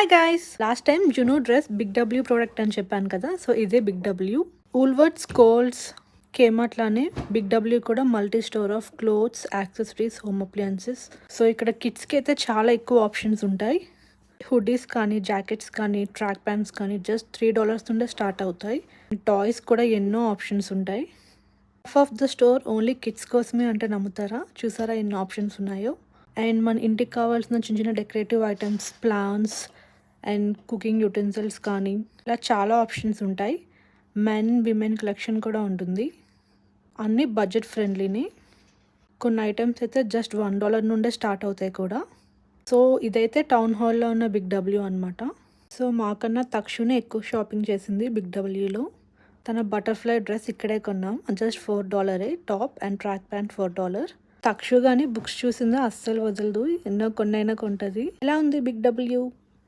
Hi guys, last time Juno dress big W product అని చెప్పాను కదా. సో ఇదే బిగ్ డబ్ల్యూ. ఊల్వర్డ్స్, కోల్స్, కేమార్ట్ లానే బిగ్ డబ్ల్యూ కూడా multi store of clothes, accessories, home appliances. So ఇక్కడ కిడ్స్కి అయితే చాలా ఎక్కువ ఆప్షన్స్ ఉంటాయి. హుడీస్ కానీ, జాకెట్స్ కానీ, ట్రాక్ ప్యాంట్స్ కానీ జస్ట్ $3 నుండే స్టార్ట్ అవుతాయి. టాయ్స్ కూడా ఎన్నో ఆప్షన్స్ ఉంటాయి. Half of the store only kids కోసమే అంటే నమ్ముతారా? చూసారా ఎన్ని ఆప్షన్స్ ఉన్నాయో. అండ్ మన ఇంటికి కావాల్సిన చిన్న చిన్న decorative items, plants and cooking utensils కానీ ఇలా చాలా ఆప్షన్స్ ఉంటాయి. మెన్, విమెన్ కలెక్షన్ కూడా ఉంటుంది. అన్నీ బడ్జెట్ ఫ్రెండ్లీని. కొన్ని ఐటమ్స్ అయితే జస్ట్ $1 నుండే స్టార్ట్ అవుతాయి కూడా. సో ఇదైతే టౌన్ హాల్లో ఉన్న బిగ్ డబ్ల్యూ అనమాట. సో మాకన్నా తక్షణే ఎక్కువ షాపింగ్ చేసింది బిగ్ డబ్ల్యూలో. తన బటర్ఫ్లై డ్రెస్ ఇక్కడే కొన్నాం. Just $4 top and track pant $4. తక్షు కానీ బుక్స్ చూసిందా అస్సలు వదలదు, ఎన్నో కొన్నైనా కొంటది. ఎలా ఉంది బిగ్ డబ్ల్యూ?